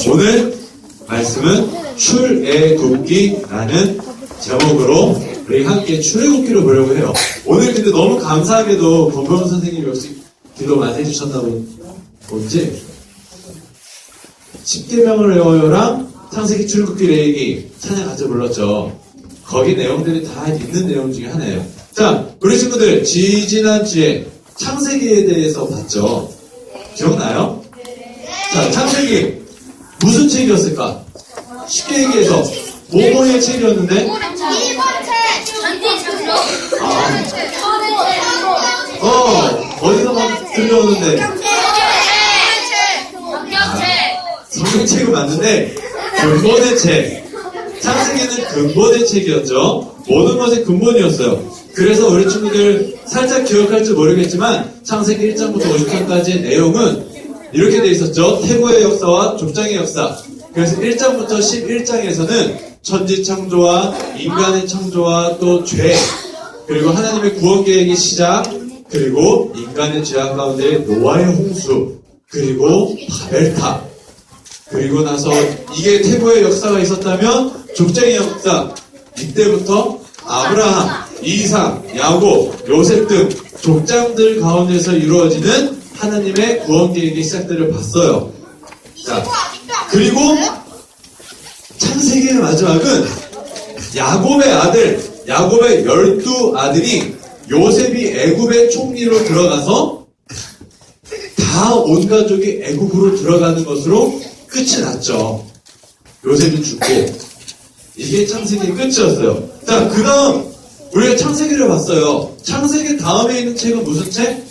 오늘 말씀은 출애굽기라는 제목으로 우리 함께 출애굽기를 보려고 해요. 오늘 근데 너무 감사하게도 권범 선생님이 역시 기도 많이 해주셨나 본지 10계명을 외워요랑 창세기 출애굽기 레위기 찬양 같이 불렀죠. 거기 내용들이 다 있는 내용 중에 하나예요. 자, 우리 친구들 지지난주에 창세기에 대해서 봤죠? 기억나요? 자, 창세기 무슨 책이었을까? 쉽게 얘기해서 뭐뭐의 책이었는데? 어디서 막 들려오는데? 성경책은 맞는데 근본의 책. 창세기는 근본의 책이었죠. 모든 것의 근본이었어요. 그래서 우리 친구들 살짝 기억할지 모르겠지만 창세기 1장부터 50장까지의 내용은 이렇게 돼 있었죠. 태고의 역사와 족장의 역사. 그래서 1장부터 11장에서는 천지창조와 인간의 창조와 또 죄, 그리고 하나님의 구원계획의 시작, 그리고 인간의 죄악 가운데 노아의 홍수, 그리고 바벨탑, 그리고 나서 이게 태고의 역사가 있었다면 족장의 역사, 이때부터 아브라함, 이삭, 야곱, 요셉 등 족장들 가운데서 이루어지는 하나님의 구원계획의 시작들을 봤어요. 자, 그리고 창세기의 마지막은 야곱의 아들, 야곱의 12아들이 요셉이 애굽의 총리로 들어가서 다 온 가족이 애굽으로 들어가는 것으로 끝이 났죠. 요셉이 죽고. 이게 창세기의 끝이었어요. 자, 그 다음 우리가 창세기를 봤어요. 창세기 다음에 있는 책은 무슨 책?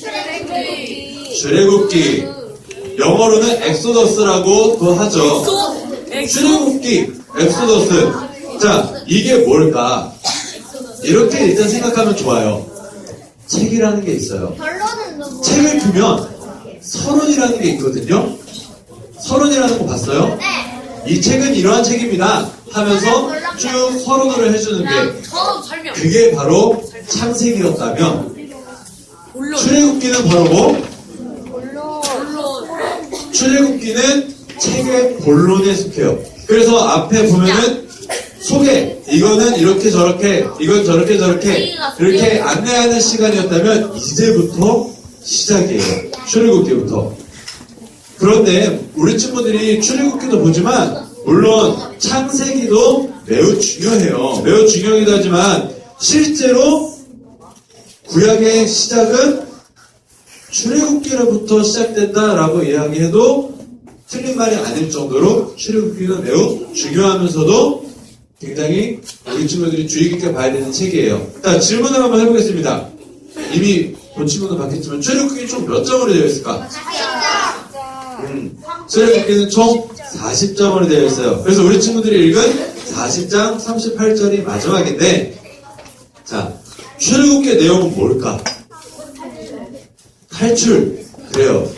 출애굽기. 영어로는 엑소더스라고도 하죠. 출애굽기, 엑소더스. 자, 이게 뭘까? 이렇게 일단 생각하면 좋아요. 책이라는 게 있어요. 책을 펴면 서론이라는 게 있거든요. 서론이라는 거 봤어요? 이 책은 이러한 책입니다 하면서 쭉 서론을 해주는 게 그게 바로 창세기였다면 출애굽기는 바로 뭐? 출애굽기는 책의 본론에 속해요. 그래서 앞에 보면은 소개, 이거는 이렇게 저렇게, 이건 저렇게 저렇게 이렇게 안내하는 시간이었다면 이제부터 시작이에요. 출애굽기부터. 그런데 우리 친구들이 출애굽기도 보지만 물론 창세기도 매우 중요해요. 매우 중요하기도 하지만 실제로 구약의 시작은 출애굽기로부터 시작된다라고 이야기해도 틀린 말이 아닐 정도로 출애굽기가 매우 중요하면서도 굉장히 우리 친구들이 주의 깊게 봐야 되는 책이에요. 자, 질문을 한번 해보겠습니다. 이미 본 친구는 봤겠지만 출애굽기 총 몇 장으로 되어 있을까? 출애굽기는 총 40장으로 되어 있어요. 그래서 우리 친구들이 읽은 40장 38절이 마지막인데, 자, 출애굽기의 내용은 뭘까? 탈출. 그래요.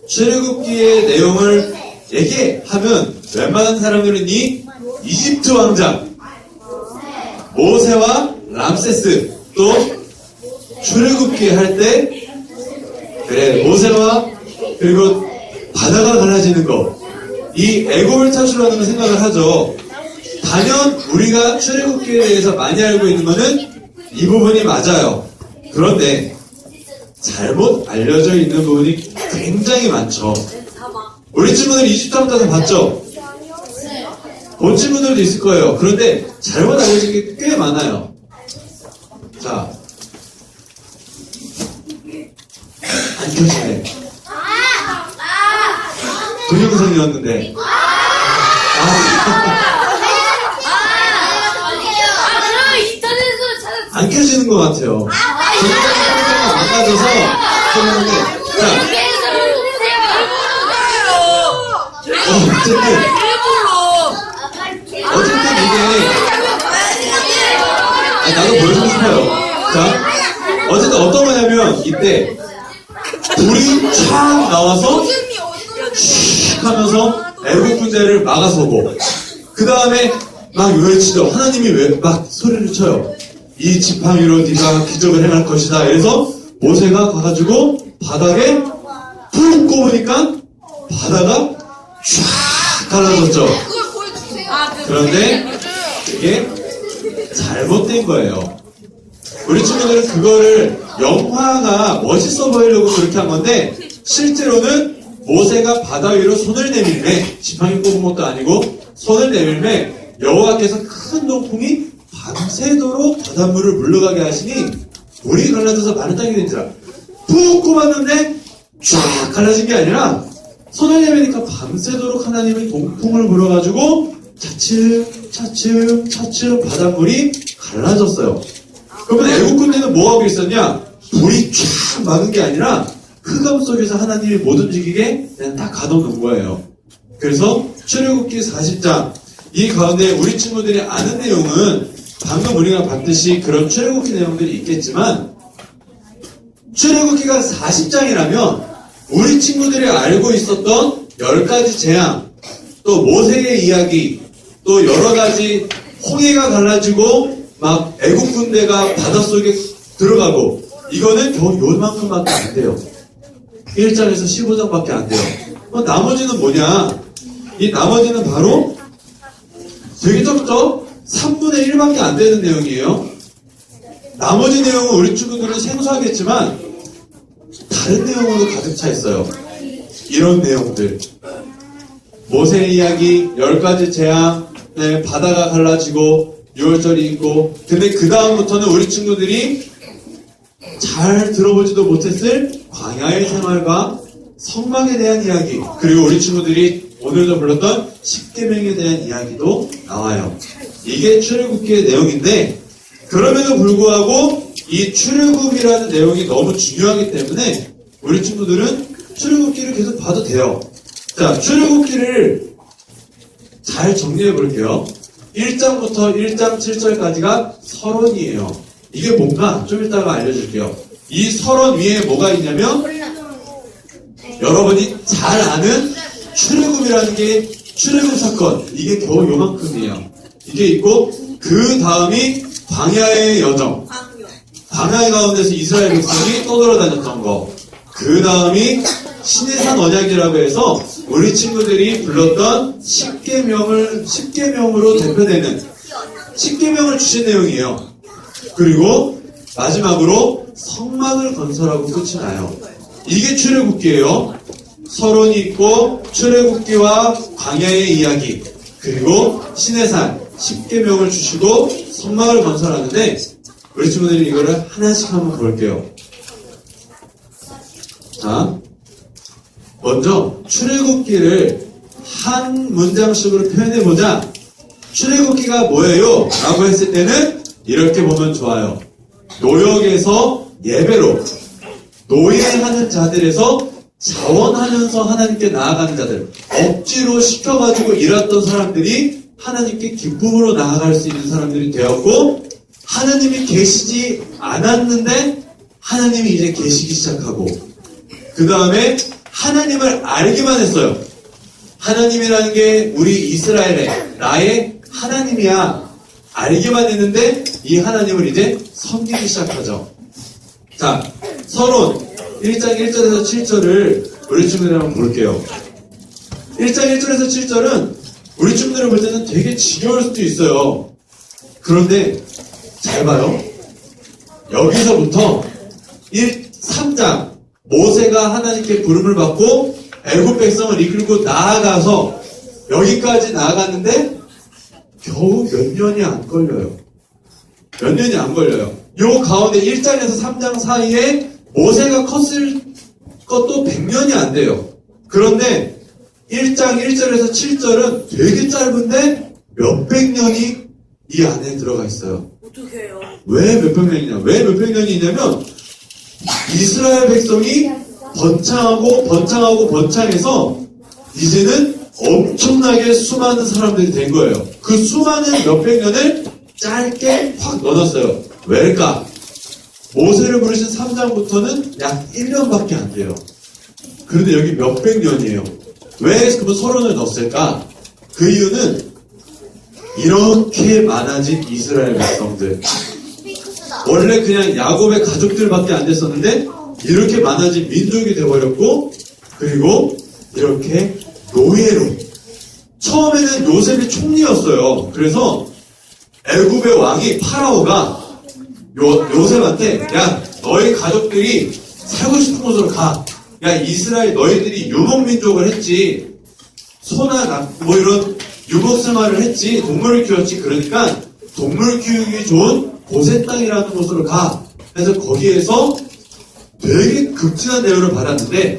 출애굽기의 내용을 얘기하면 웬만한 사람들은 이 이집트 왕자 모세와 람세스, 또 출애굽기 할 때 그래 모세와 그리고 바다가 갈라지는 거, 이 애굽을 탈출하는 걸 생각을 하죠. 단연 우리가 출애굽기에 대해서 많이 알고 있는 거는 이 부분이 맞아요. 그런데 잘못 알려져 있는 부분이 굉장히 많죠. 우리 친구들 이집트 왕자도 봤죠? 본 친구들도 있을 거예요. 그런데 잘못 알려진 게 꽤 많아요. 자, 안 켜지네. 동영상이었는데. 안 켜지는 것 같아요. 동영상이 망가져서 켰는데. 자, 어쨌든 이게 나도 보여주고 싶어요. 자, 어쨌든 어떤 거냐면 이때 불이 촥 나와서 슉 하면서 애국 군대를 막아서고, 그 다음에 막 외치죠. 하나님이 왜 막 소리를 쳐요. 이 지팡이로 네가 기적을 행할 것이다. 그래서 모세가 가가지고 바닥에 푹 꼽으니까 바다가 쫙 갈라졌죠. 그걸 보여주세요. 그런데 이게 잘못된 거예요. 우리 친구들은 그거를 영화가 멋있어 보이려고 그렇게 한 건데 실제로는 모세가 바다 위로 손을 내밀매, 지팡이 꼽은 것도 아니고 손을 내밀매 여호와께서 큰 동풍이 밤새도록 바닷물을 물러가게 하시니 물이 갈라져서 마른 땅이 된지라. 푹 꼽았는데 쫙 갈라진 게 아니라 손을 내밀니까 밤새도록 하나님이 동풍을 불어가지고 차츰 바닷물이 갈라졌어요. 그러면 애국군 때는 뭐하고 있었냐? 불이 쫙 막은 게 아니라 흑암 속에서 하나님이 못 움직이게 그냥 딱 가둬놓은 거예요. 그래서 출애굽기 40장 이 가운데 우리 친구들이 아는 내용은 방금 우리가 봤듯이 그런 출애굽기 내용들이 있겠지만 출애굽기가 40장이라면 우리 친구들이 알고 있었던 10가지 재앙, 또 모세의 이야기, 또 여러 가지 홍해가 갈라지고 막 애국 군대가 바닷속에 들어가고 이거는 겨우 요만큼밖에 안 돼요. 1장에서 15장밖에 안 돼요. 나머지는 뭐냐? 이 나머지는 바로 되게 적죠? 3분의 1밖에 안 되는 내용이에요. 나머지 내용은 우리 친구들은 생소하겠지만 다른 내용으로 가득 차 있어요. 이런 내용들. 모세의 이야기, 10가지 재앙, 네, 바다가 갈라지고 6월절이 있고 근데 그 다음부터는 우리 친구들이 잘 들어보지도 못했을 광야의 생활과 성막에 대한 이야기 그리고 우리 친구들이 오늘도 불렀던 십계명에 대한 이야기도 나와요. 이게 출애굽기의 내용인데 그럼에도 불구하고 이 출애굽이라는 내용이 너무 중요하기 때문에 우리 친구들은 출애굽기를 계속 봐도 돼요. 자, 출애굽기를 잘 정리해 볼게요. 1장부터 1장 7절까지가 서론이에요. 이게 뭔가 좀 이따가 알려줄게요. 이 서론 위에 뭐가 있냐면 여러분이 잘 아는 출애굽이라는 게 출애굽 사건 이게 겨우 요만큼이에요. 이게 있고 그 다음이 광야의 여정 광야 가운데서 이스라엘 백성이 떠돌아다녔던 거 그 다음이 시내산 언약이라고 해서 우리 친구들이 불렀던 십계명으로 대표되는 십계명을 주신 내용이에요. 그리고 마지막으로 성막을 건설하고 끝이 나요. 이게 출애굽기예요. 서론이 있고 출애굽기와 광야의 이야기 그리고 시내산 십계명을 주시고 성막을 건설하는데 우리 친구들이 이거를 하나씩 한번 볼게요. 자, 먼저 출애굽기를 한 문장식으로 표현해보자. 출애굽기가 뭐예요? 라고 했을 때는 이렇게 보면 좋아요. 노역에서 예배로 노예하는 자들에서 자원하면서 하나님께 나아가는 자들 억지로 시켜가지고 일했던 사람들이 하나님께 기쁨으로 나아갈 수 있는 사람들이 되었고 하나님이 계시지 않았는데 하나님이 이제 계시기 시작하고 그 다음에 하나님을 알기만 했어요. 하나님이라는 게 우리 이스라엘의 나의 하나님이야 알기만 했는데 이 하나님을 이제 섬기기 시작하죠. 자, 서론 1장 1절에서 7절을 우리 친구들이 한번 볼게요. 1장 1절에서 7절은 우리 친구들을 볼 때는 되게 지겨울 수도 있어요. 그런데 잘 봐요. 여기서부터 3장 모세가 하나님께 부름을 받고 애굽 백성을 이끌고 나아가서 여기까지 나아갔는데 겨우 몇 년이 안 걸려요. 몇 년이 안 걸려요. 요 가운데 1장에서 3장 사이에 모세가 컸을 것도 100년이 안 돼요. 그런데 1장 1절에서 7절은 되게 짧은데 몇백 년이 이 안에 들어가 있어요. 어떻게 해요? 왜 몇백 년이냐? 왜 몇백 년이 있냐면 이스라엘 백성이 번창해서 이제는 엄청나게 수많은 사람들이 된 거예요. 그 수많은 몇백 년을 짧게 확 넣어놨어요. 왜일까? 모세를 부르신 3장부터는 약 1년밖에 안 돼요. 그런데 여기 몇백 년이에요. 왜 그러면 서론을 넣었을까? 그 이유는 이렇게 많아진 이스라엘 백성들 원래 그냥 야곱의 가족들밖에 안 됐었는데 이렇게 많아진 민족이 되어버렸고 그리고 이렇게 노예로 처음에는 요셉이 총리였어요. 그래서 애굽의 왕이 파라오가 요셉한테 야 너희 가족들이 살고 싶은 곳으로 가. 야 이스라엘 너희들이 유목민족을 했지 소나 뭐 이런 유목생활을 했지 동물을 키웠지 그러니까 동물 키우기 좋은 고센 땅이라는 곳으로 가. 그래서 거기에서 되게 극진한 대우를 받았는데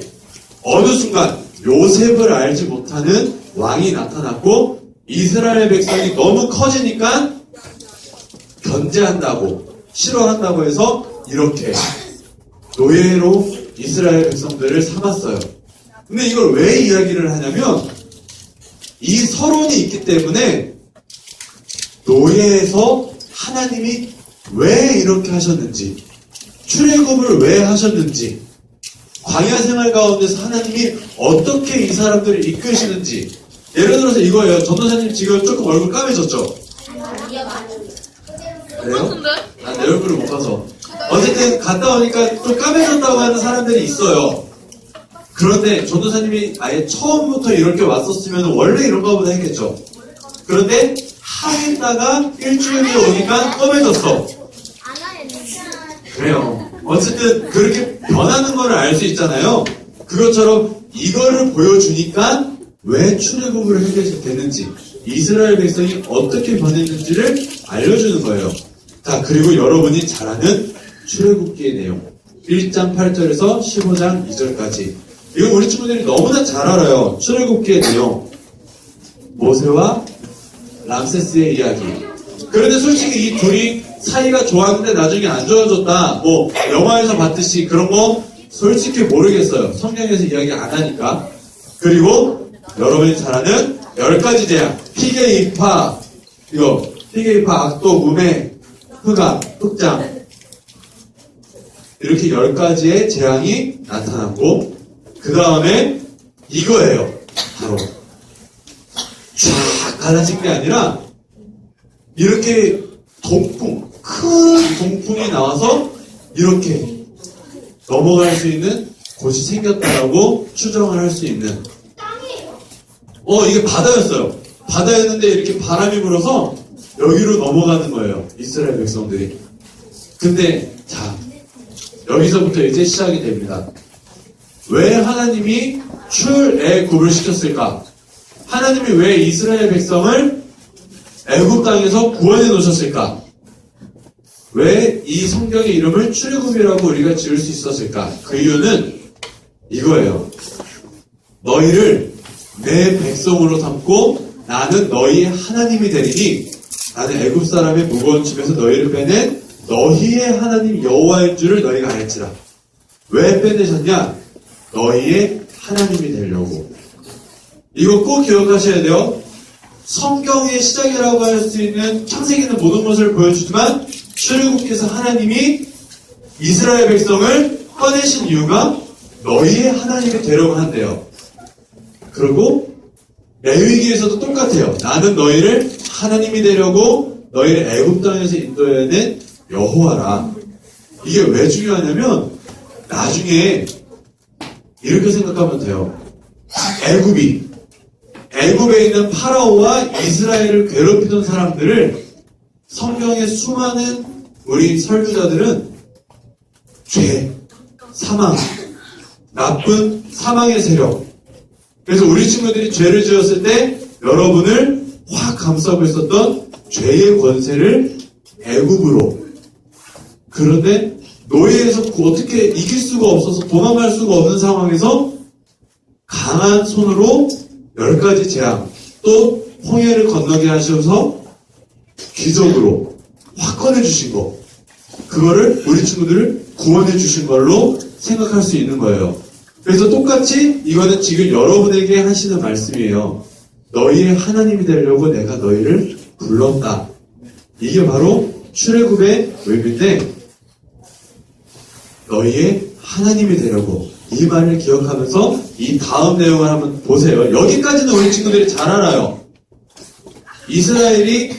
어느 순간 요셉을 알지 못하는 왕이 나타났고 이스라엘 백성이 너무 커지니까 견제한다고 싫어한다고 해서 이렇게 노예로 이스라엘 백성들을 삼았어요. 근데 이걸 왜 이야기를 하냐면 이 서론이 있기 때문에 노예에서 하나님이 왜 이렇게 하셨는지 출애굽을 왜 하셨는지 광야 생활 가운데서 하나님이 어떻게 이 사람들을 이끄시는지 예를 들어서 이거예요. 전도사님 지금 조금 얼굴 까매졌죠? 그래요? 난 내 얼굴을 못 봐서 어쨌든 갔다 오니까 좀 까매졌다고 하는 사람들이 있어요. 그런데 전도사님이 아예 처음부터 이렇게 왔었으면 원래 이런가 보다 했겠죠. 그런데 하겠다가 일주일이 오니까 검해졌어. 그래요. 어쨌든 그렇게 변하는 거를 알 수 있잖아요. 그것처럼 이거를 보여주니까 왜 출애굽을 하게 되는지 이스라엘 백성이 어떻게 변했는지를 알려주는 거예요. 자, 그리고 여러분이 잘 아는 출애굽기의 내용 1장 8절에서 15장 2절까지 이거 우리 친구들이 너무나 잘 알아요. 출애굽기의 내용 모세와 람세스의 이야기. 그런데 솔직히 이 둘이 사이가 좋았는데 나중에 안 좋아졌다 뭐 영화에서 봤듯이 그런 거 솔직히 모르겠어요. 성경에서 이야기 안 하니까. 그리고 여러분이 잘 아는 10가지 재앙 피개 이파 이거 피개 이파 악독 우매 흑암 흑장 이렇게 10가지의 재앙이 나타났고 그 다음에 이거예요. 바로 쫙 갈라진 게 아니라 이렇게 동풍 큰 동풍이 나와서 이렇게 넘어갈 수 있는 곳이 생겼다라고 추정을 할 수 있는 이게 바다였어요. 바다였는데 이렇게 바람이 불어서 여기로 넘어가는 거예요. 이스라엘 백성들이. 근데 자 여기서부터 이제 시작이 됩니다. 왜 하나님이 출애굽을 시켰을까? 하나님이 왜 이스라엘 백성을 애굽 땅에서 구원해 놓으셨을까? 왜 이 성경의 이름을 출애굽이라고 우리가 지을 수 있었을까? 그 이유는 이거예요. 너희를 내 백성으로 삼고 나는 너희의 하나님이 되리니 나는 애굽 사람의 무거운 집에서 너희를 빼낸 너희의 하나님 여호와인 줄을 너희가 알지라. 왜 빼내셨냐? 너희의 하나님이 되려고. 이거 꼭 기억하셔야 돼요. 성경의 시작이라고 할 수 있는 창세기는 모든 것을 보여주지만 출애굽기에서 하나님이 이스라엘 백성을 꺼내신 이유가 너희의 하나님이 되려고 한대요. 그리고 레위기에서도 똑같아요. 나는 너희를 하나님이 되려고 너희를 애굽 땅에서 인도해낸 여호와라. 이게 왜 중요하냐면 나중에 이렇게 생각하면 돼요. 애굽에 있는 파라오와 이스라엘을 괴롭히던 사람들을 성경의 수많은 우리 설교자들은 죄, 사망, 나쁜 사망의 세력. 그래서 우리 친구들이 죄를 지었을 때 여러분을 확 감싸고 있었던 죄의 권세를 애굽으로. 그런데 노예에서 어떻게 이길 수가 없어서 도망갈 수가 없는 상황에서 강한 손으로 10가지 재앙, 또 홍해를 건너게 하셔서 기적으로 확 꺼내주신 거. 그거를 우리 친구들을 구원해 주신 걸로 생각할 수 있는 거예요. 그래서 똑같이 이거는 지금 여러분에게 하시는 말씀이에요. 너희의 하나님이 되려고 내가 너희를 불렀다. 이게 바로 출애굽의 의미인데 너희의 하나님이 되려고 이 말을 기억하면서 이 다음 내용을 한번 보세요. 여기까지는 우리 친구들이 잘 알아요. 이스라엘이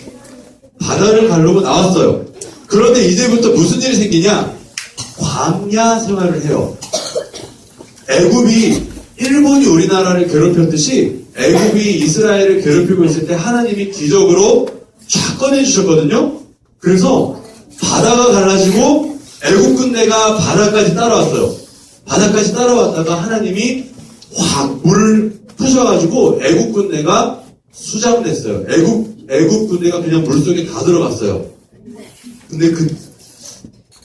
바다를 가르고 나왔어요. 그런데 이제부터 무슨 일이 생기냐? 광야 생활을 해요. 애굽이 일본이 우리나라를 괴롭혔듯이 애굽이 이스라엘을 괴롭히고 있을 때 하나님이 기적으로 쫙 꺼내주셨거든요. 그래서 바다가 갈라지고 애굽 군대가 바다까지 따라왔어요. 바다까지 따라왔다가 하나님이 확 물을 푸셔가지고 애굽 군대가 수장됐어요. 애굽 군대가 그냥 물속에 다 들어갔어요. 근데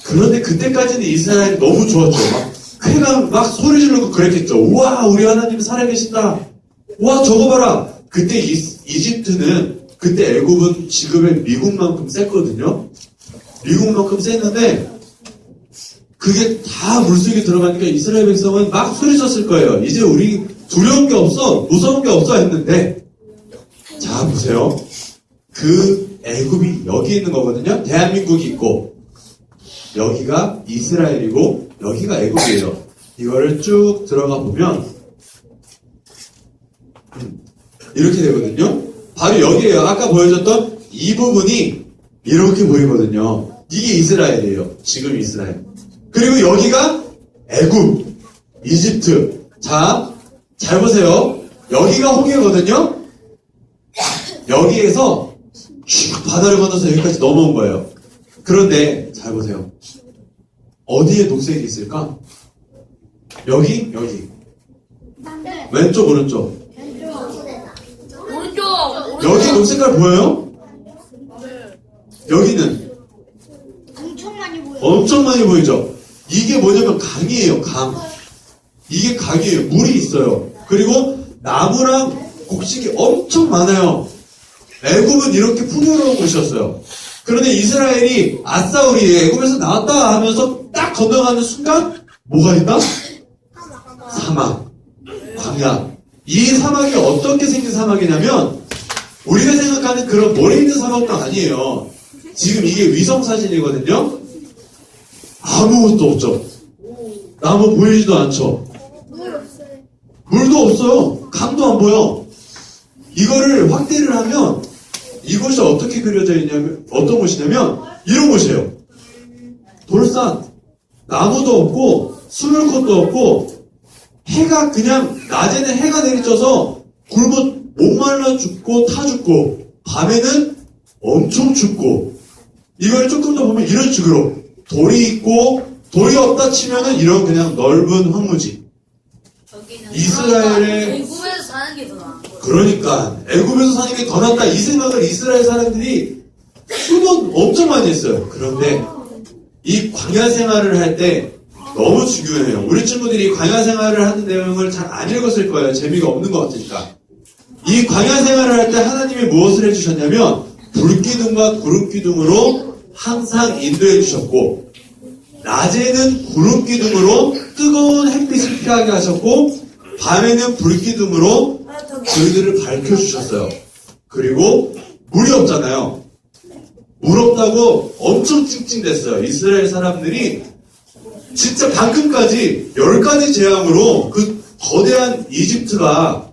그런데 그때까지는 이스라엘이 너무 좋았죠. 막 쾌가 막 소리 지르고 그랬겠죠. 우와, 우리 하나님 살아계신다. 와, 저거 봐라. 그때 이집트는, 그때 애굽은 지금의 미국만큼 셌거든요. 미국만큼 셌는데 그게 다 물속에 들어가니까 이스라엘 백성은 막 소리쳤을 거예요. 이제 우리 두려운 게 없어, 무서운 게 없어 했는데, 자 보세요. 그 애굽이 여기 있는 거거든요. 대한민국이 있고 여기가 이스라엘이고 여기가 애굽이에요. 이거를 쭉 들어가 보면 이렇게 되거든요. 바로 여기에요. 아까 보여줬던 이 부분이 이렇게 보이거든요. 이게 이스라엘이에요. 지금 이스라엘. 그리고 여기가 애굽, 이집트. 자, 잘 보세요. 여기가 홍해거든요. 여기에서 쭉 바다를 건너서 여기까지 넘어온 거예요. 그런데 잘 보세요. 어디에 녹색이 있을까? 여기. 왼쪽, 오른쪽. 여기 녹색깔 보여요? 여기는 엄청 많이 보이죠? 이게 뭐냐면 강이에요, 강. 이게 강이에요. 물이 있어요. 그리고 나무랑 곡식이 엄청 많아요. 애굽은 이렇게 풍요로운 곳이었어요. 그런데 이스라엘이 아싸 우리 애굽에서 나왔다 하면서 딱 건너가는 순간 뭐가 있다? 사막, 광야. 이 사막이 어떻게 생긴 사막이냐면 우리가 생각하는 그런 모래 있는 사막도 아니에요. 지금 이게 위성사진이거든요. 아무것도 없죠. 나무 보이지도 않죠. 물도 없어요. 강도 안 보여. 이거를 확대를 하면 이곳이 어떻게 그려져 있냐면 어떤 곳이냐면 이런 곳이에요. 돌산, 나무도 없고 숨을 곳도 없고 해가 그냥 낮에는 해가 내리쳐서 굶어 목말라 죽고 타 죽고 밤에는 엄청 춥고 이걸 조금 더 보면 이런 식으로 돌이 있고 돌이 없다 치면은 이런 그냥 넓은 황무지. 이스라엘의 애굽에서 사는 게 더 나은 거예요. 그러니까 애굽에서 사는 게 더 낫다 이 생각을 이스라엘 사람들이 수번 엄청 많이 했어요. 그런데 이 광야 생활을 할 때 너무 중요해요. 우리 친구들이 광야 생활을 하는 내용을 잘 안 읽었을 거예요. 재미가 없는 것 같으니까. 이 광야 생활을 할 때 하나님이 무엇을 해주셨냐면 불기둥과 구름기둥으로 항상 인도해 주셨고 낮에는 구름기둥으로 뜨거운 햇빛을 피하게 하셨고 밤에는 불기둥으로 저희들을 밝혀주셨어요. 그리고 물이 없잖아요. 물 없다고 엄청 찡찡댔어요. 이스라엘 사람들이 진짜 방금까지 10가지 재앙으로 그 거대한 이집트가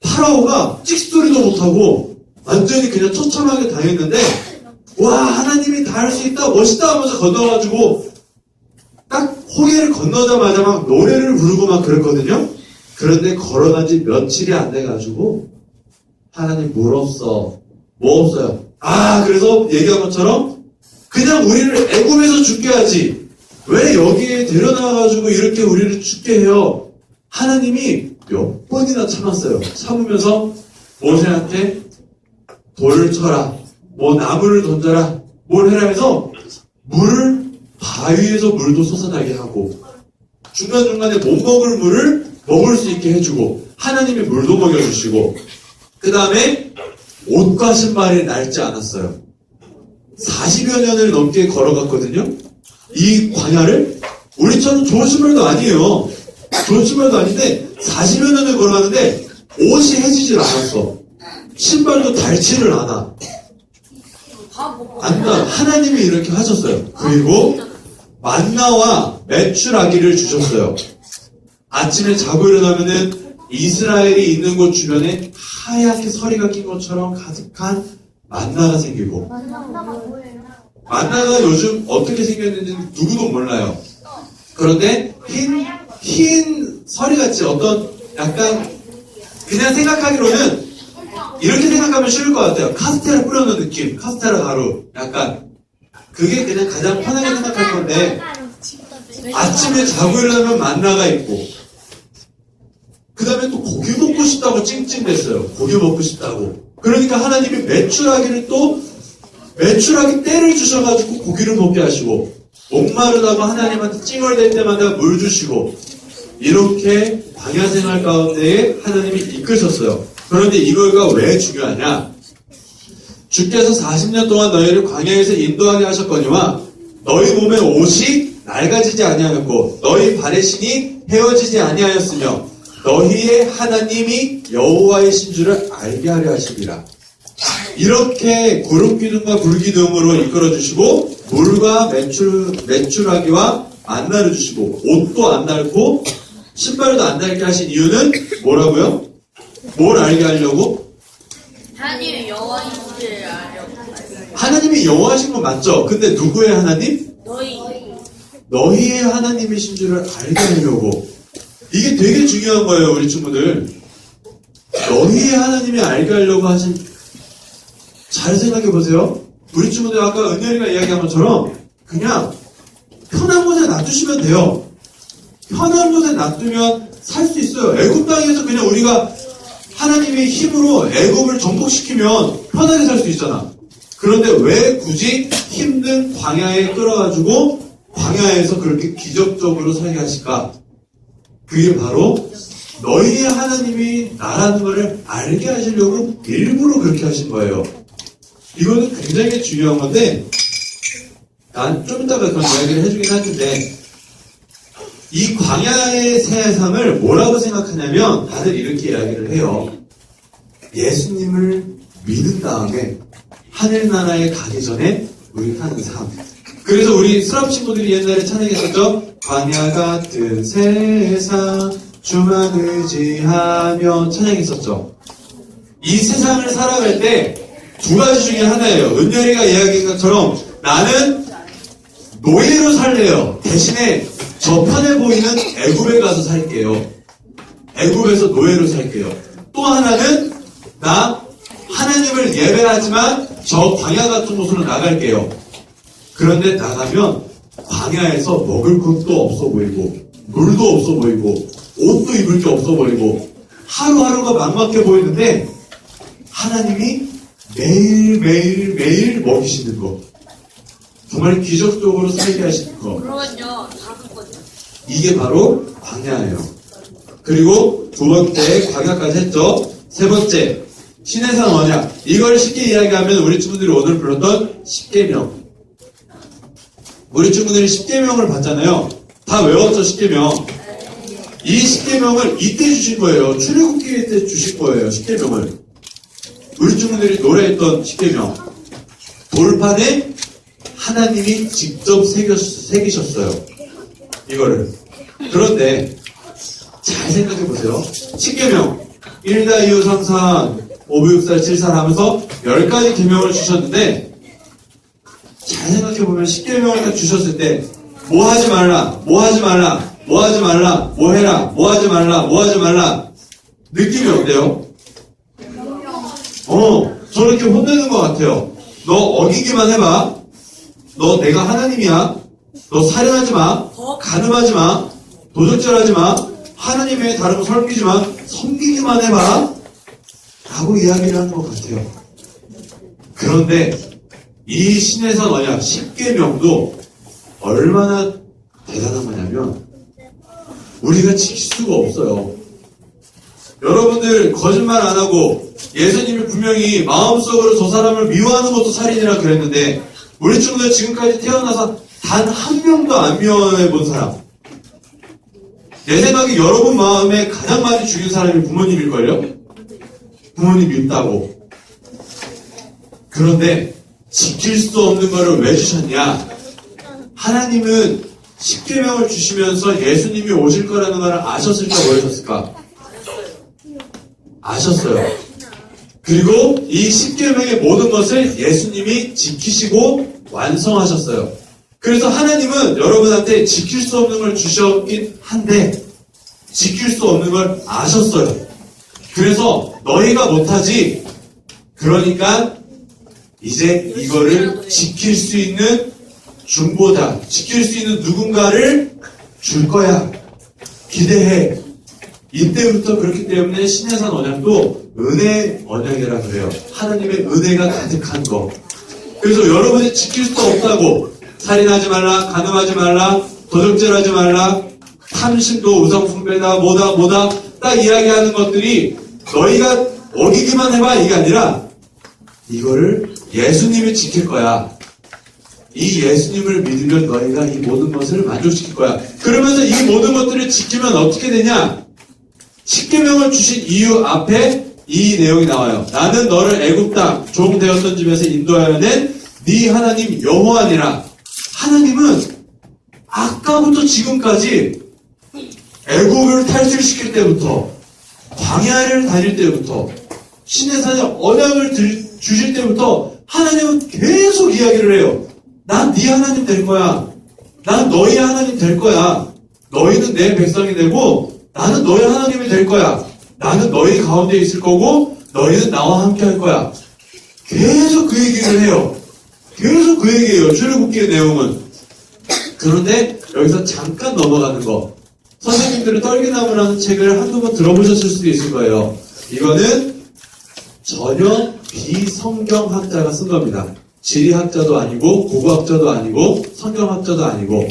파라오가 찍소리도 못하고 완전히 그냥 처참하게 당했는데 와 하나님이 다 할 수 있다 멋있다 하면서 건너가지고 딱 홍해를 건너자마자 막 노래를 부르고 막 그랬거든요. 그런데 걸어간 지 며칠이 안 돼가지고 하나님 물 없어 뭐 없어요. 그래서 얘기한 것처럼 그냥 우리를 애굽에서 죽게 하지 왜 여기에 데려나가가지고 이렇게 우리를 죽게 해요. 하나님이 몇 번이나 참았어요. 참으면서 모세한테 돌을 쳐라 뭐 나무를 던져라 뭘 해라 해서 물을 바위에서 물도 솟아나게 하고 중간중간에 못 먹을 물을 먹을 수 있게 해주고 하나님이 물도 먹여주시고 그 다음에 옷과 신발이 낡지 않았어요. 40여 년을 넘게 걸어갔거든요. 이 광야를 우리처럼 좋은 신발도 아니에요. 좋은 신발도 아닌데 40여 년을 걸어갔는데 옷이 해지질 않았어. 신발도 닳지를 않아. 안다. 하나님이 이렇게 하셨어요. 그리고 만나와 메추라기를 주셨어요. 아침에 자고 일어나면은 이스라엘이 있는 곳 주변에 하얗게 서리가 낀 것처럼 가득한 만나가 생기고 만나가 요즘 어떻게 생겼는지 누구도 몰라요. 그런데 흰 서리같이 어떤 약간 그냥 생각하기로는 이렇게 생각하면 쉬울 것 같아요. 카스테라 뿌려놓은 느낌, 카스테라 가루, 약간 그게 그냥 가장 편하게 생각할 건데 아침에 자고 일어나면 만나가 있고 그 다음에 또 고기 먹고 싶다고 찡찡댔어요. 고기 먹고 싶다고. 그러니까 하나님이 메추라기 때를 주셔가지고 고기를 먹게 하시고 목마르다고 하나님한테 찡얼댈 때마다 물 주시고 이렇게 광야 생활 가운데에 하나님이 이끄셨어요. 그런데 이거가 왜 중요하냐? 주께서 40년 동안 너희를 광야에서 인도하게 하셨거니와 너희 몸의 옷이 낡아지지 아니하였고 너희 발의 신이 헤어지지 아니하였으며 너희의 하나님이 여호와이신 줄을 알게 하려 하시리라. 이렇게 구름기둥과 불기둥으로 이끌어주시고 물과 메추라기와 만나를 주시고 옷도 안 닳고 신발도 안 닳게 하신 이유는 뭐라고요? 뭘 알게 하려고? 하나님의 여호와이신지를 알려고. 하나님이 여호와신 건 맞죠? 근데 누구의 하나님? 너희 너희의 하나님이신 줄을 알게 하려고. 이게 되게 중요한 거예요, 우리 친구들. 너희의 하나님이 알게 하려고 하신, 잘 생각해 보세요. 우리 친구들 아까 은열이가 이야기한 것처럼 그냥 편한 곳에 놔두시면 돼요. 편한 곳에 놔두면 살 수 있어요. 애굽 땅에서 그냥 우리가 하나님의 힘으로 애굽을 정복시키면 편하게 살 수 있잖아. 그런데 왜 굳이 힘든 광야에 끌어가지고 광야에서 그렇게 기적적으로 살게 하실까? 그게 바로 너희의 하나님이 나라는 것을 알게 하시려고 일부러 그렇게 하신 거예요. 이거는 굉장히 중요한 건데 난 좀 이따가 그런 이야기를 해주긴 하는데 이 광야의 세상을 뭐라고 생각하냐면 다들 이렇게 이야기를 해요. 예수님을 믿은 다음에 하늘나라에 가기 전에 우리 사는 삶. 그래서 우리 수랍 친구들이 옛날에 찬양했었죠. 광야 같은 세상 주만 의지하며 찬양했었죠. 이 세상을 살아갈 때 두 가지 중에 하나예요. 은열이가 이야기한 것처럼 나는 노예로 살래요. 대신에 저 편해 보이는 애굽에 가서 살게요. 애굽에서 노예로 살게요. 또 하나는 나 하나님을 예배하지만 저 광야 같은 곳으로 나갈게요. 그런데 나가면 광야에서 먹을 것도 없어 보이고 물도 없어 보이고 옷도 입을 게 없어 보이고 하루하루가 막막해 보이는데 하나님이 매일 먹이시는 거. 정말 기적적으로 살게 하시는 거. 그러면요 다섯 번째. 이게 바로 광야예요. 그리고 두 번째 광야까지 했죠. 세 번째 신해산 언약. 이걸 쉽게 이야기하면 우리 친구들이 오늘 불렀던 십계명. 우리 친구들이 십계명을 봤잖아요. 다 외웠죠, 십계명. 이 십계명을 이때 주신 거예요. 출애굽기 때 주신 거예요, 십계명을. 우리 친구들이 노래했던 십계명. 돌판에 하나님이 직접 새기셨어요. 이거를. 그런데 잘 생각해 보세요. 십계명 1다 2호 3 4 5 6 4 7 4 하면서 10가지 계명을 주셨는데 잘 생각해 보면 십계명을 딱 주셨을 때 뭐 하지 말라, 뭐 하지 말라, 뭐 하지 말라, 뭐 해라, 뭐 하지 말라, 뭐 하지 말라. 느낌이 어때요? 저렇게 혼내는 것 같아요. 너 어기기만 해봐. 너 내가 하나님이야. 너 살인하지 마. 간음하지 마. 도적질하지 마. 하나님 외에 다른 거 섬기지 마. 섬기기만 해봐. 라고 이야기를 하는 것 같아요. 그런데 이 신해산 언약 10계명도 얼마나 대단한 거냐면 우리가 지킬 수가 없어요. 여러분들 거짓말 안 하고 예수님이 분명히 마음속으로 저 사람을 미워하는 것도 살인이라 그랬는데 우리 친구들 지금까지 태어나서 단 한 명도 안 미워해 본 사람. 내 생각에 여러분 마음에 가장 많이 죽인 사람이 부모님일걸요? 부모님 밉다고. 그런데 지킬 수 없는 거를 왜 주셨냐? 하나님은 십계명을 주시면서 예수님이 오실 거라는 걸 아셨을까 모르셨을까? 아셨어요. 그리고 이 십계명의 모든 것을 예수님이 지키시고 완성하셨어요. 그래서 하나님은 여러분한테 지킬 수 없는 걸 주셨긴 한데 지킬 수 없는 걸 아셨어요. 그래서 너희가 못하지. 그러니까 이제 이거를 지킬 수 있는 중보자, 지킬 수 있는 누군가를 줄 거야. 기대해. 이때부터 그렇기 때문에 신해산 언약도 은혜 언약이라 그래요. 하나님의 은혜가 가득한 거. 그래서 여러분이 지킬 수 없다고 살인하지 말라, 간음하지 말라, 도적질하지 말라, 탐심도 우상숭배다, 뭐다 딱 이야기하는 것들이 너희가 어기기만 해봐 이게 아니라 이거를 예수님이 지킬 거야. 이 예수님을 믿으면 너희가 이 모든 것을 만족시킬 거야. 그러면서 이 모든 것들을 지키면 어떻게 되냐? 십계명을 주신 이유 앞에 이 내용이 나와요. 나는 너를 애굽 땅 종 되었던 집에서 인도하여 낸 네 하나님 여호와니라. 하나님은 아까부터 지금까지 애굽을 탈출시킬 때부터 광야를 다닐 때부터 시내산에 언약을 주실 때부터 하나님은 계속 이야기를 해요. 난 네 하나님 될 거야. 난 너희 하나님 될 거야. 너희는 내 백성이 되고 나는 너희 하나님이 될 거야. 나는 너희 가운데 있을 거고 너희는 나와 함께 할 거야. 계속 그 얘기를 해요. 계속 그 얘기예요. 출애굽기의 내용은. 그런데 여기서 잠깐 넘어가는 거. 선생님들은 떨기나무라는 책을 한두 번 들어보셨을 수도 있을 거예요. 이거는 전혀 비성경학자가 쓴 겁니다. 지리학자도 아니고 고고학자도 아니고 성경학자도 아니고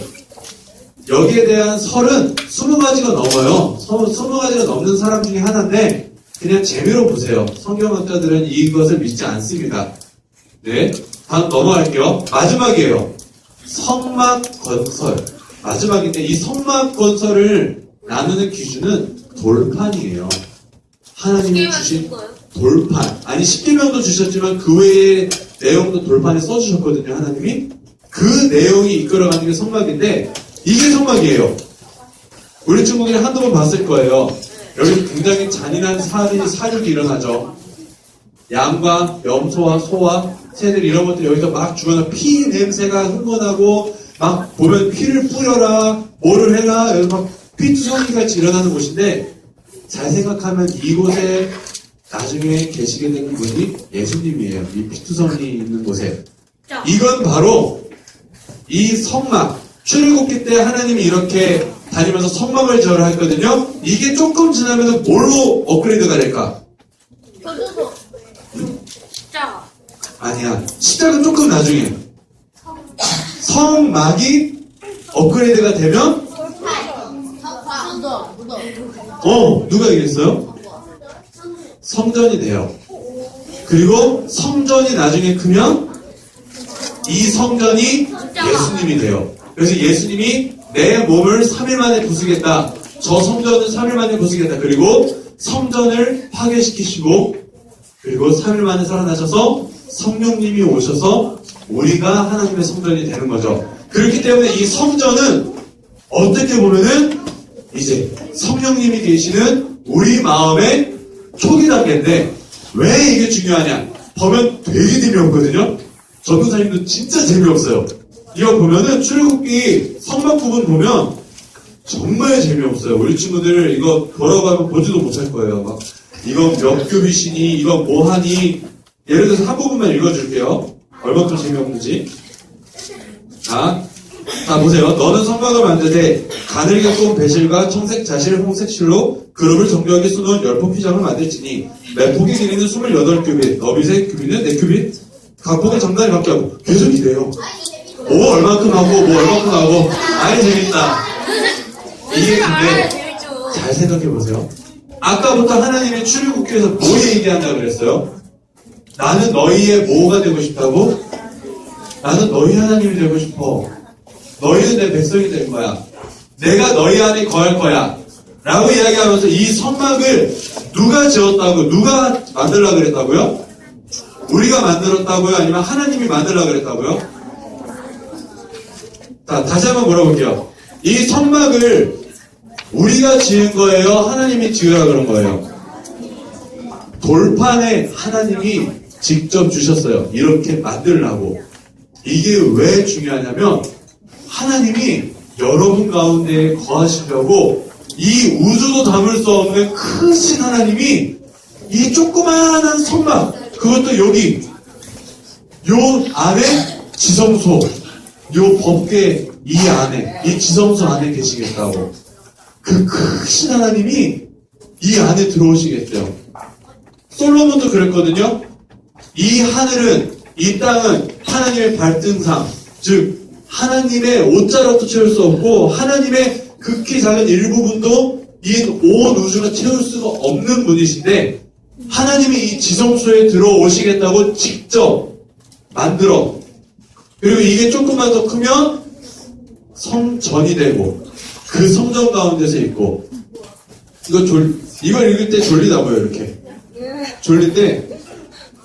여기에 대한 설은 20가지가 넘어요. 20가지가 넘는 사람 중에 하나인데 그냥 재미로 보세요. 성경학자들은 이것을 믿지 않습니다. 네, 다음 넘어갈게요. 마지막이에요. 성막건설. 마지막인데 이 성막건설을 나누는 기준은 돌판이에요. 하나님이 주신 돌판. 아니 10계명도 주셨지만 그 외의 내용도 돌판에 써주셨거든요. 하나님이. 그 내용이 이끌어가는 게 성막인데 이게 성막이에요. 우리 친구들이 한두 번 봤을 거예요. 여기 굉장히 잔인한 사륙이 일어나죠. 양과 염소와 소와 새들 이런 것들 여기서 막 죽어서 피 냄새가 흥건하고 막 보면 피를 뿌려라 뭐를 해라 여기서 막 피투성이 같이 일어나는 곳인데 잘 생각하면 이곳에 나중에 계시게 된 분이 예수님이에요. 이 피투성이 있는 곳에. 이건 바로 이 성막. 출애굽기 때 하나님이 이렇게 다니면서 성막을 지어라 했거든요. 이게 조금 지나면 뭘로 업그레이드가 될까? 십자가. 아니야. 십자가는 조금 나중에. 성막이 업그레이드가 되면 누가 얘기했어요? 성전이 돼요. 그리고 성전이 나중에 크면 이 성전이 예수님이 돼요. 그래서 예수님이 내 몸을 3일 만에 부수겠다. 저 성전은 3일 만에 부수겠다. 그리고 성전을 파괴시키시고 그리고 3일 만에 살아나셔서 성령님이 오셔서 우리가 하나님의 성전이 되는 거죠. 그렇기 때문에 이 성전은 어떻게 보면은 이제 성령님이 계시는 우리 마음의 초기 단계인데 왜 이게 중요하냐? 보면 되게 재미없거든요. 전도사님도 진짜 재미없어요. 이거 보면은 출애굽기 성막 부분 보면 정말 재미없어요. 우리 친구들 이거 돌아가면 보지도 못할 거예요. 막 이건 몇 교비시니 이건 뭐하니 예를 들어서 한 부분만 읽어줄게요. 얼마큼 재미없는지. 자 보세요. 너는 성막을 만들되 가늘게 꼰 배실과 청색 자실 홍색 실로 그룹을 정교하게 쏘는 열폭 휘장을 만들지니 매폭의 길이는 28규빗 너빗의 규빗은 4규빗 각 폭의 장단이 각기 하고 계속 이래요. 뭐 얼마큼 하고 아이 재밌다. 이게 근데 잘 생각해보세요. 아까부터 하나님의 출애굽기에서 뭐 얘기한다고 그랬어요? 나는 너희의 뭐가 되고 싶다고? 나는 너희 하나님이 되고 싶어. 너희는 내 백성이 될 거야. 내가 너희 안에 거할 거야. 라고 이야기하면서 이 성막을 누가 지었다고? 누가 만들려고 그랬다고요? 우리가 만들었다고요? 아니면 하나님이 만들려고 그랬다고요? 자, 다시 한번 물어볼게요. 이 성막을 우리가 지은 거예요? 하나님이 지으라 그런 거예요? 돌판에 하나님이 직접 주셨어요. 이렇게 만들라고. 이게 왜 중요하냐면 하나님이 여러분 가운데 거하시려고 이 우주도 담을 수 없는 크신 하나님이 이 조그마한 성막, 그것도 여기, 요 안에 지성소, 요 법궤 이 안에, 이 지성소 안에 계시겠다고. 그 크신 하나님이 이 안에 들어오시겠대요. 솔로몬도 그랬거든요. 이 하늘은, 이 땅은 하나님의 발등상, 즉 하나님의 옷자락도 채울 수 없고 하나님의 극히 작은 일부분도 이 온 우주가 채울 수가 없는 분이신데, 하나님이 이 지성소에 들어오시겠다고 직접 만들어, 그리고 이게 조금만 더 크면 성전이 되고 그 성전 가운데서 있고, 이걸 읽을 때 졸리다고요. 이렇게 졸린데,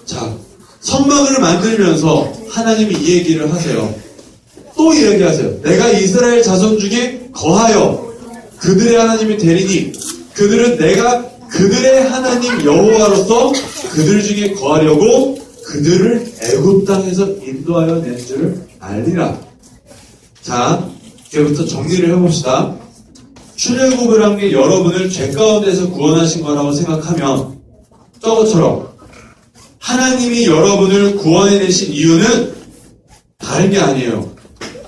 자, 성막을 만들면서 하나님이 이 얘기를 하세요. 또 이야기하세요. 내가 이스라엘 자손 중에 거하여 그들의 하나님이 되리니 그들은 내가 그들의 하나님 여호와로서 그들 중에 거하려고 그들을 애굽 땅에서 인도하여 낸 줄을 알리라. 자, 이제부터 정리를 해봅시다. 출애굽을 한 게 여러분을 죄 가운데서 구원하신 거라고 생각하면, 저것처럼 하나님이 여러분을 구원해내신 이유는 다른 게 아니에요.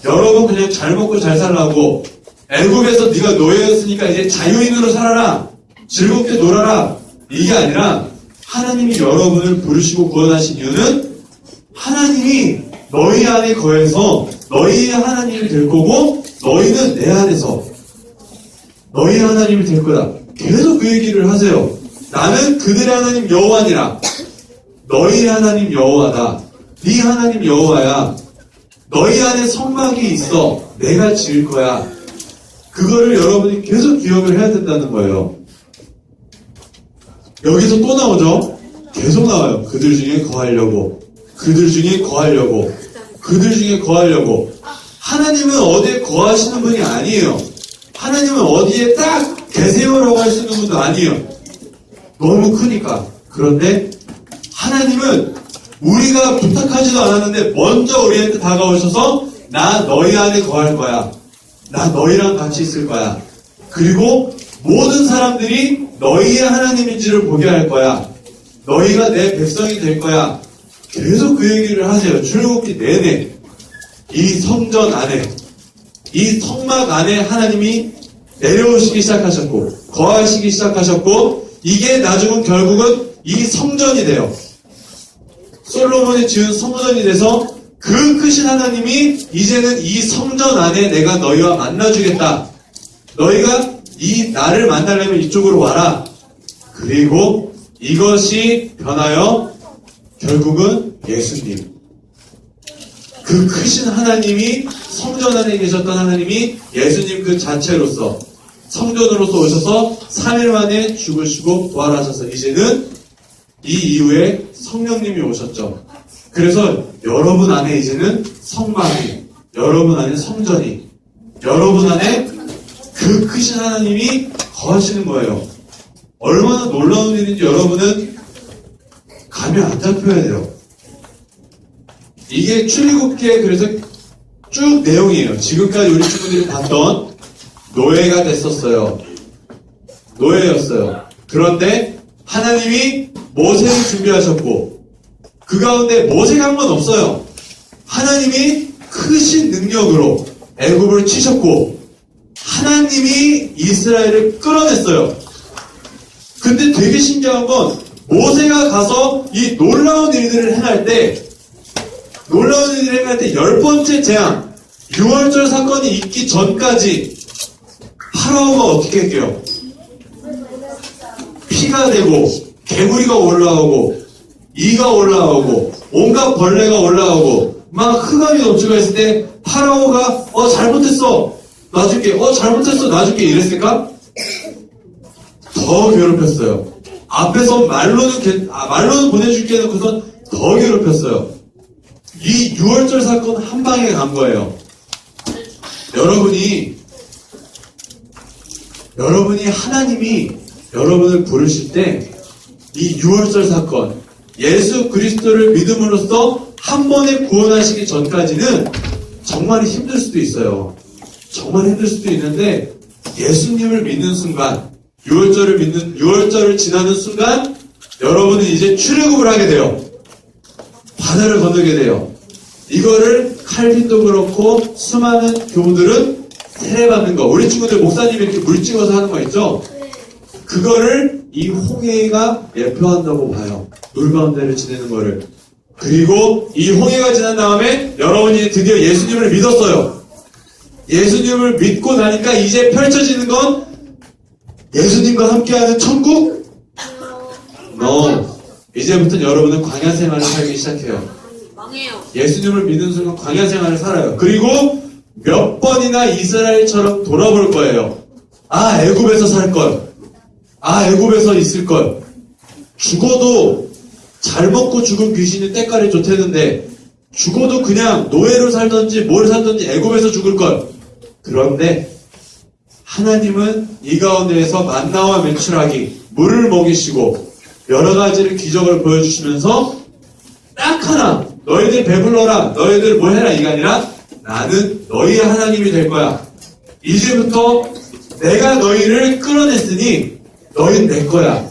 여러분 그냥 잘 먹고 잘 살라고, 애굽에서 네가 노예였으니까 이제 자유인으로 살아라, 즐겁게 놀아라, 이게 아니라, 하나님이 여러분을 부르시고 구원하신 이유는 하나님이 너희 안에 거해서 너희의 하나님이 될 거고, 너희는 내 안에서 너희의 하나님이 될 거다. 계속 그 얘기를 하세요. 나는 그들의 하나님 여호와니라. 너희의 하나님 여호와다. 네 하나님 여호와야. 너희 안에 성막이 있어. 내가 지을 거야. 그거를 여러분이 계속 기억을 해야 된다는 거예요. 여기서 또 나오죠? 계속 나와요. 그들 중에 거하려고, 그들 중에 거하려고, 그들 중에 거하려고. 하나님은 어디에 거하시는 분이 아니에요. 하나님은 어디에 딱 계세요라고 할 수 있는 분도 아니에요. 너무 크니까. 그런데 하나님은 우리가 부탁하지도 않았는데 먼저 우리한테 다가오셔서 나 너희 안에 거할 거야. 나 너희랑 같이 있을 거야. 그리고 모든 사람들이 너희의 하나님인지를 보게 할 거야. 너희가 내 백성이 될 거야. 계속 그 얘기를 하세요. 출애굽기 내내. 이 성전 안에, 이 성막 안에 하나님이 내려오시기 시작하셨고, 거하시기 시작하셨고, 이게 나중은 결국은 이 성전이 돼요. 솔로몬이 지은 성전이 돼서 그 크신 하나님이 이제는 이 성전 안에 내가 너희와 만나주겠다. 너희가 이 나를 만나려면 이쪽으로 와라. 그리고 이것이 변하여 결국은 예수님. 그 크신 하나님이, 성전 안에 계셨던 하나님이 예수님 그 자체로서 성전으로서 오셔서 3일 만에 죽으시고 부활하셔서 이제는 이 이후에 성령님이 오셨죠. 그래서 여러분 안에 이제는 성막이, 여러분 안에 성전이, 여러분 안에 그 크신 하나님이 거하시는 거예요. 얼마나 놀라운 일인지 여러분은 감이 안 잡혀야 돼요. 이게 출애굽기에 그래서 쭉 내용이에요. 지금까지 우리 친구들이 봤던 노예가 됐었어요. 노예였어요. 그런데 하나님이 모세를 준비하셨고, 그 가운데 모세가 한 건 없어요. 하나님이 크신 능력으로 애굽을 치셨고, 하나님이 이스라엘을 끌어냈어요. 근데 되게 신기한 건, 모세가 가서 이 놀라운 일들을 행할 때, 놀라운 일을 행할 때 10번째 재앙, 6월절 사건이 있기 전까지 파라오가 어떻게 할게요? 피가 되고, 개구리가 올라오고, 이가 올라오고, 온갖 벌레가 올라오고, 막 흑암이 넘치고 있을 때 파라오가 잘못했어, 놔줄게, 잘못했어, 놔줄게 이랬을까? 더 괴롭혔어요. 앞에서 말로는 보내줄게 해놓고선 더 괴롭혔어요. 이 6월절 사건 한 방에 간 거예요. 여러분이 하나님이 여러분을 부르실 때 이 6월절 사건, 예수 그리스도를 믿음으로써 한 번에 구원하시기 전까지는 정말 힘들 수도 있어요. 정말 힘들 수도 있는데, 예수님을 믿는 순간, 6월절을 지나는 순간 여러분은 이제 출애굽을 하게 돼요. 바다를 건너게 돼요. 이거를 칼빈도 그렇고 수많은 교우들은 세례받는 거. 우리 친구들 목사님이 이렇게 물 찍어서 하는 거 있죠? 그거를 이 홍해가 예표한다고 봐요. 물 가운데를 지내는 거를. 그리고 이 홍해가 지난 다음에 여러분이 드디어 예수님을 믿었어요. 예수님을 믿고 나니까 이제 펼쳐지는 건 예수님과 함께하는 천국? No. 이제부터 여러분은 광야 생활을 살기 시작해요. 망해요. 예수님을 믿는 순간 광야 생활을 살아요. 그리고 몇 번이나 이스라엘처럼 돌아볼 거예요. 아, 애굽에서 살 걸. 아, 애굽에서 있을 걸. 죽어도 잘 먹고 죽은 귀신이 때깔이 좋대는데 죽어도 그냥 노예로 살던지 뭘 살던지 애굽에서 죽을 걸. 그런데 하나님은 이 가운데에서 만나와 메추라기, 물을 먹이시고 여러 가지를 기적을 보여주시면서 딱 하나, 너희들 배불러라, 너희들 뭐 해라 이가 아니라 나는 너희의 하나님이 될 거야. 이제부터 내가 너희를 끌어냈으니 너희는 내 거야.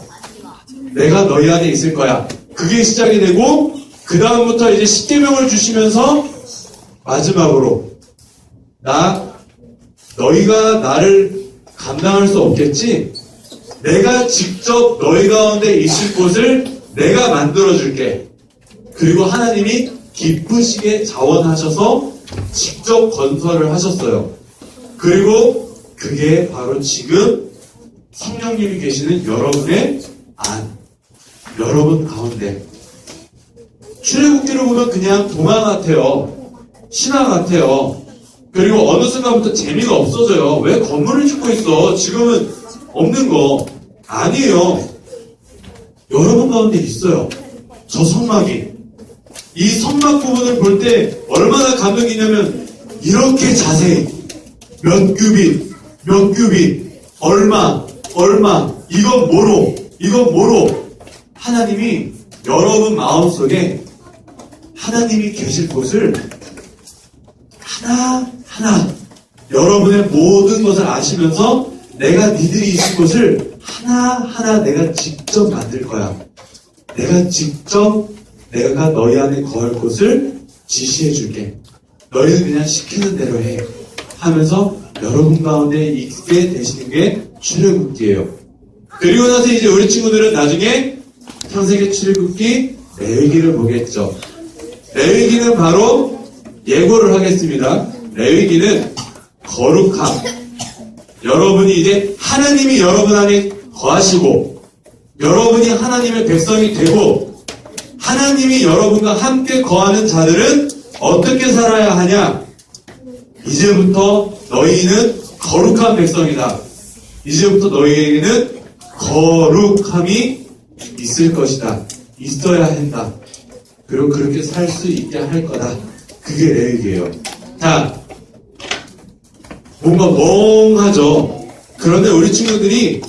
내가 너희 안에 있을 거야. 그게 시작이 되고 그 다음부터 이제 십계명을 주시면서 마지막으로 너희가 나를 감당할 수 없겠지? 내가 직접 너희 가운데 있을 곳을 내가 만들어줄게. 그리고 하나님이 기쁘시게 자원하셔서 직접 건설을 하셨어요. 그리고 그게 바로 지금 성령님이 계시는 여러분의 안, 여러분 가운데. 출애굽기를 보면 그냥 동화 같아요. 신화 같아요. 그리고 어느 순간부터 재미가 없어져요. 왜 건물을 짓고 있어? 지금은 없는 거. 아니에요. 여러분 가운데 있어요. 저 성막이. 이 성막 부분을 볼 때 얼마나 감동이냐면 이렇게 자세히 몇 규빗, 얼마, 이건 뭐로 하나님이 여러분 마음속에 하나님이 계실 곳을 하나하나 여러분의 모든 것을 아시면서 내가 니들이 있을 곳을 하나하나 내가 직접 만들 거야. 내가 너희 안에 거할 곳을 지시해 줄게. 너희는 그냥 시키는 대로 해. 하면서 여러분 가운데 있게 되시는 게 출애굽기예요. 그리고 나서 이제 우리 친구들은 나중에 창세기, 출애굽기, 레위기를 보겠죠. 레위기는 바로 예고를 하겠습니다. 레위기는 거룩함. 여러분이 이제 하나님이 여러분 안에 거하시고 여러분이 하나님의 백성이 되고 하나님이 여러분과 함께 거하는 자들은 어떻게 살아야 하냐? 이제부터 너희는 거룩한 백성이다. 이제부터 너희에게는 거룩함이 있을 것이다. 있어야 한다. 그리고 그렇게 살 수 있게 할 거다. 그게 레위기예요. 자, 뭔가 멍하죠. 그런데 우리 친구들이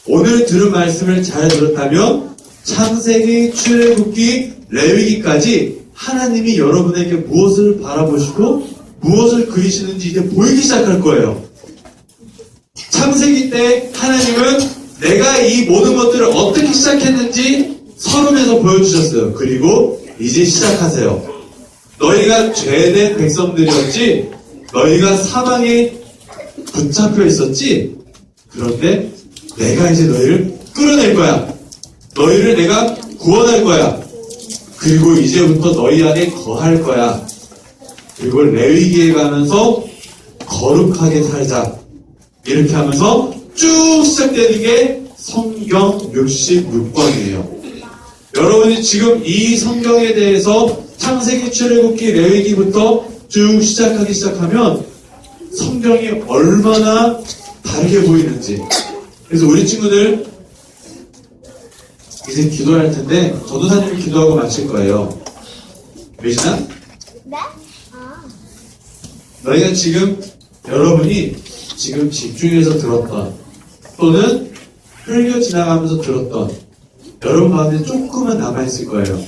오늘 들은 말씀을 잘 들었다면 창세기, 출애굽기, 레위기까지 하나님이 여러분에게 무엇을 바라보시고 무엇을 그리시는지 이제 보이기 시작할 거예요. 창세기 때 하나님은 내가 이 모든 것들을 어떻게 시작했는지 서름에서 보여주셨어요. 그리고 이제 시작하세요. 너희가 죄된 백성들이었지, 너희가 사망에 붙잡혀 있었지. 그런데 내가 이제 너희를 끌어낼 거야. 너희를 내가 구원할 거야. 그리고 이제부터 너희 안에 거할 거야. 그리고 레위기에 가면서 거룩하게 살자. 이렇게 하면서 쭉 시작되는 게 성경 66권이에요. 여러분이 지금 이 성경에 대해서 창세기, 출애굽기, 레위기부터 쭉 시작하기 시작하면 성경이 얼마나 다르게 보이는지. 그래서 우리 친구들 이제 기도할 텐데 전도사님이 기도하고 마칠 거예요. 메시나? 네? 너희가 지금 여러분이 지금 집중해서 들었던 또는 흘겨 지나가면서 들었던 여러분 가운데 조금은 남아있을 거예요.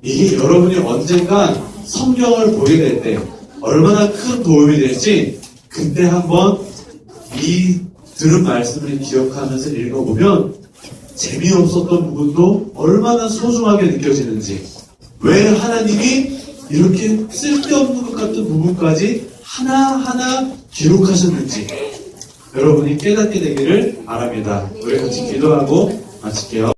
이게 여러분이 언젠가 성경을 보게 될 때 얼마나 큰 도움이 될지 그때 한번 이 들은 말씀을 기억하면서 읽어보면 재미없었던 부분도 얼마나 소중하게 느껴지는지, 왜 하나님이 이렇게 쓸데없는 것 같은 부분까지 하나하나 기록하셨는지 여러분이 깨닫게 되기를 바랍니다. 우리 같이 기도하고 마칠게요.